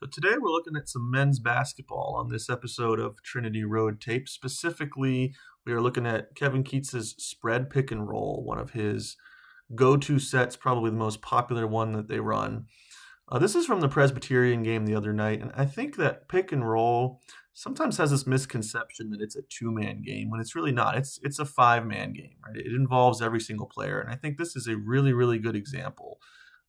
So today we're looking at some men's basketball on this episode of Trinity Road Tape. Specifically, we are looking at Kevin Keats's spread pick and roll, one of his go-to sets, probably the most popular one that they run. This is from the Presbyterian game the other night, and I think that pick and roll sometimes has this misconception that it's a two-man game when it's really not. It's a five-man game, right? It involves every single player, and I think this is a really, really good example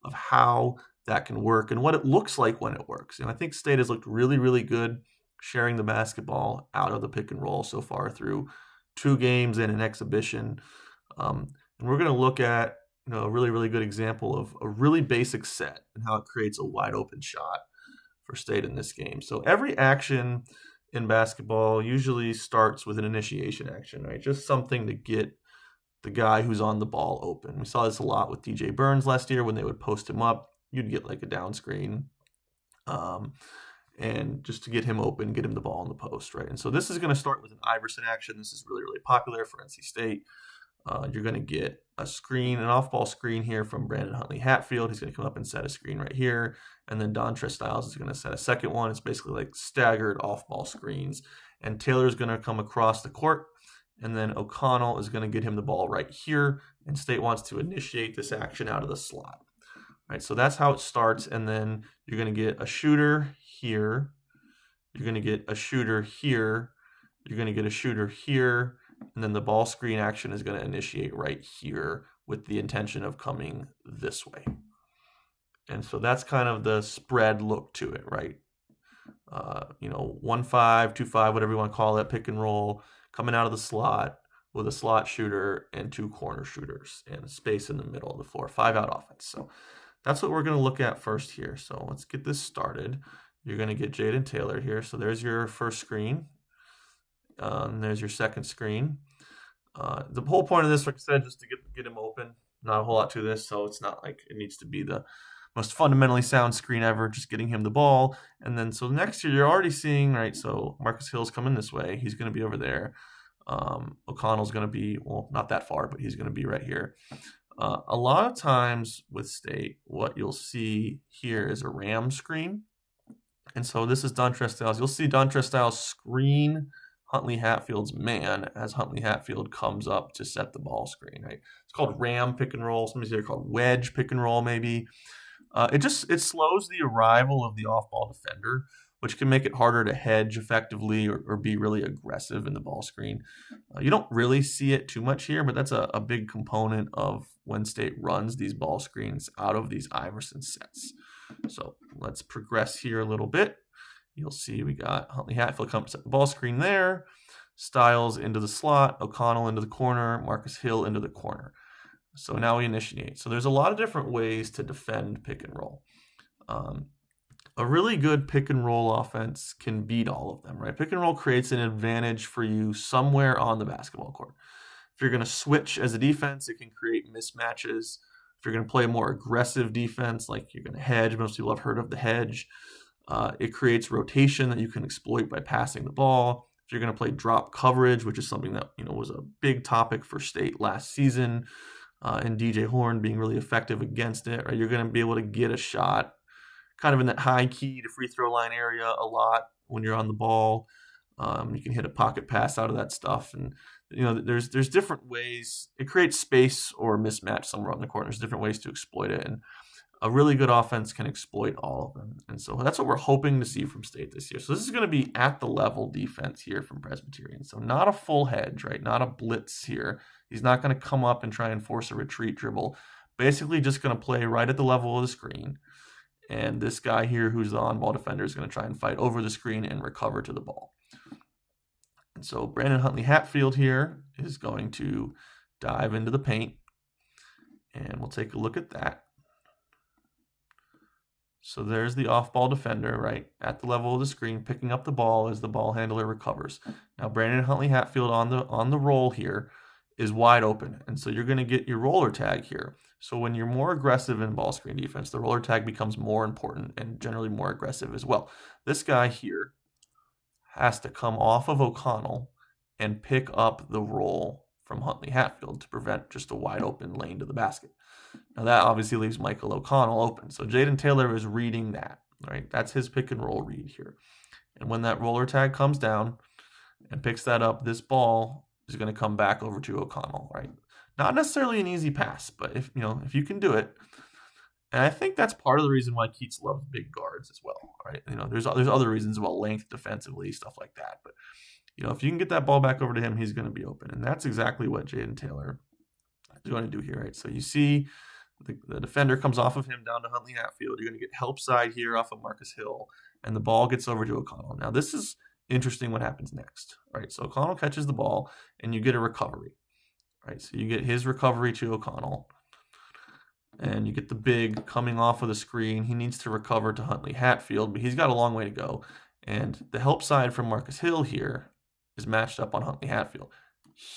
of how that can work and what it looks like when it works. And I think State has looked really, really good sharing the basketball out of the pick and roll so far through two games and an exhibition. And we're going to look at a really, really good example of a really basic set and how it creates a wide open shot for State in this game. So every action in basketball usually starts with an initiation action, right? Just something to get the guy who's on the ball open. We saw this a lot with DJ Burns last year when they would post him up. You'd get like a down screen and just to get him open, get him the ball in the post, right? And so this is going to start with an Iverson action. This is really, really popular for NC State. You're going to get a screen, an off-ball screen here from Brandon Huntley-Hatfield. He's going to come up and set a screen right here. And then Dontrez Styles is going to set a second one. It's basically like staggered off-ball screens. And Taylor's going to come across the court. And then O'Connell is going to get him the ball right here. And State wants to initiate this action out of the slot. Right, so that's how it starts, and then you're going to get a shooter here, you're going to get a shooter here, you're going to get a shooter here, and then the ball screen action is going to initiate right here with the intention of coming this way. And so that's kind of the spread look to it, right? 1-5, 2-5, whatever you want to call it, pick and roll, coming out of the slot with a slot shooter and two corner shooters and a space in the middle of the floor, 5-out offense. So that's what we're going to look at first here. So let's get this started. You're going to get Jaden Taylor here. So there's your first screen. And there's your second screen. The whole point of this, like I said, just to get him open. Not a whole lot to this, so it's not like it needs to be the most fundamentally sound screen ever, just getting him the ball. And then so next year, you're already seeing, right, so Marcus Hill's coming this way. He's going to be over there. O'Connell's going to be, well, not that far, but he's going to be right here. A lot of times with State, what you'll see here is a ram screen. And so this is Dontrez Styles. You'll see Dontrez Styles screen Huntley-Hatfield's man as Huntley-Hatfield comes up to set the ball screen, right? It's called ram pick and roll. Some of these are called wedge pick and roll maybe. It slows the arrival of the off-ball defender, which can make it harder to hedge effectively or be really aggressive in the ball screen. You don't really see it too much here, but that's a big component of when State runs these ball screens out of these Iverson sets. So let's progress here a little bit. You'll see we got Huntley-Hatfield come set the ball screen there, Styles into the slot, O'Connell into the corner, Marcus Hill into the corner. So now we initiate. So there's a lot of different ways to defend pick and roll. A really good pick and roll offense can beat all of them, right? Pick and roll creates an advantage for you somewhere on the basketball court. If you're going to switch as a defense, it can create mismatches. If you're going to play a more aggressive defense, like you're going to hedge, most people have heard of the hedge. It creates rotation that you can exploit by passing the ball. If you're going to play drop coverage, which is something that was a big topic for State last season, and DJ Horn being really effective against it, right? You're going to be able to get a shot kind of in that high key to free throw line area a lot when you're on the ball. You can hit a pocket pass out of that stuff. And, there's different ways. It creates space or mismatch somewhere on the court. There's different ways to exploit it. And a really good offense can exploit all of them. And so that's what we're hoping to see from State this year. So this is going to be at the level defense here from Presbyterian. So not a full hedge, right? Not a blitz here. He's not going to come up and try and force a retreat dribble. Basically just going to play right at the level of the screen. And this guy here, who's the on-ball defender, is going to try and fight over the screen and recover to the ball. And so Brandon Huntley-Hatfield here is going to dive into the paint. And we'll take a look at that. So there's the off-ball defender, right, at the level of the screen, picking up the ball as the ball handler recovers. Now Brandon Huntley-Hatfield on the roll here is wide open. And so you're going to get your roller tag here. So when you're more aggressive in ball screen defense, the roller tag becomes more important and generally more aggressive as well. This guy here has to come off of O'Connell and pick up the roll from Huntley-Hatfield to prevent just a wide open lane to the basket. Now that obviously leaves Michael O'Connell open. So Jaden Taylor is reading that. right? That's his pick and roll read here. And when that roller tag comes down and picks that up, this ball is going to come back over to O'Connell, right? Not necessarily an easy pass, but if you can do it, and I think that's part of the reason why Keats loves big guards as well, right? There's other reasons about length defensively, stuff like that, but if you can get that ball back over to him, he's going to be open, and that's exactly what Jaden Taylor is going to do here, right? So you see the defender comes off of him down to Huntley Hatfield. You're going to get help side here off of Marcus Hill, and the ball gets over to O'Connell. Now this is interesting what happens next, right? So O'Connell catches the ball, and you get a recovery, right? So you get his recovery to O'Connell, and you get the big coming off of the screen. He needs to recover to Huntley Hatfield, but he's got a long way to go. And the help side from Marcus Hill here is matched up on Huntley Hatfield.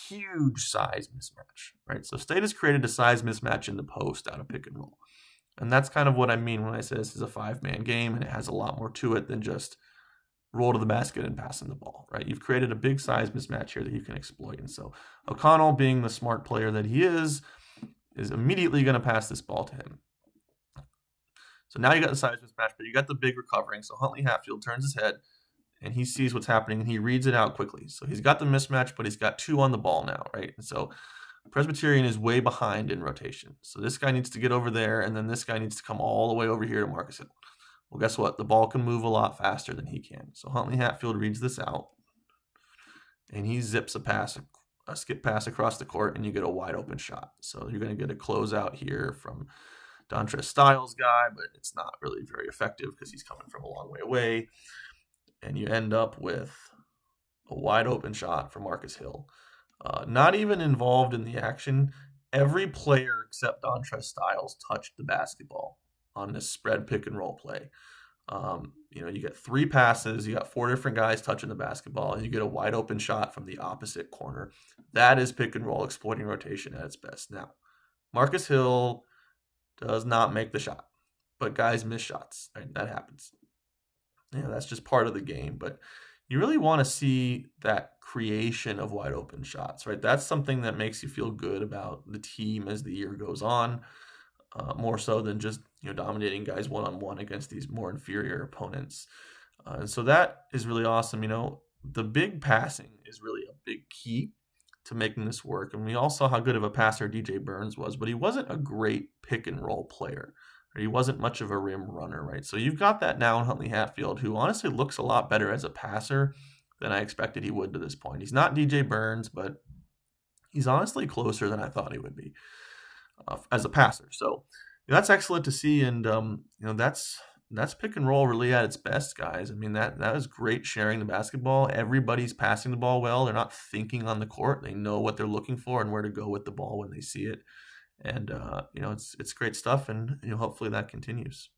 Huge size mismatch, right? So State has created a size mismatch in the post out of pick and roll. And that's kind of what I mean when I say this is a 5-man game, and it has a lot more to it than just roll to the basket and passing the ball, right? You've created a big size mismatch here that you can exploit. And so O'Connell, being the smart player that he is immediately going to pass this ball to him. So now you got the size mismatch, but you got the big recovering. So Huntley Hatfield turns his head, and he sees what's happening, and he reads it out quickly. So he's got the mismatch, but he's got 2 on the ball now, right? And so Presbyterian is way behind in rotation. So this guy needs to get over there, and then this guy needs to come all the way over here to Marcus Hill. Well, guess what? The ball can move a lot faster than he can. So Huntley Hatfield reads this out, and he zips a skip pass across the court, and you get a wide open shot. So you're going to get a closeout here from Dontrez Styles' guy, but it's not really very effective because he's coming from a long way away. And you end up with a wide open shot for Marcus Hill. Not even involved in the action. Every player except Dontrez Styles touched the basketball on this spread pick and roll play. You get 3 passes, you got 4 different guys touching the basketball, and you get a wide open shot from the opposite corner. That is pick and roll exploiting rotation at its best. Now, Marcus Hill does not make the shot, but guys miss shots, right? That happens. That's just part of the game, but you really want to see that creation of wide open shots, right? That's something that makes you feel good about the team as the year goes on, more so than just dominating guys one-on-one against these more inferior opponents. And so that is really awesome. The big passing is really a big key to making this work. And we all saw how good of a passer DJ Burns was, but he wasn't a great pick and roll player. He wasn't much of a rim runner, right? So you've got that now in Huntley Hatfield, who honestly looks a lot better as a passer than I expected he would to this point. He's not DJ Burns, but he's honestly closer than I thought he would be as a passer. So that's excellent to see, and that's pick and roll really at its best, guys. I mean, that is great sharing the basketball. Everybody's passing the ball well. They're not thinking on the court. They know what they're looking for and where to go with the ball when they see it. And, it's great stuff, and hopefully that continues.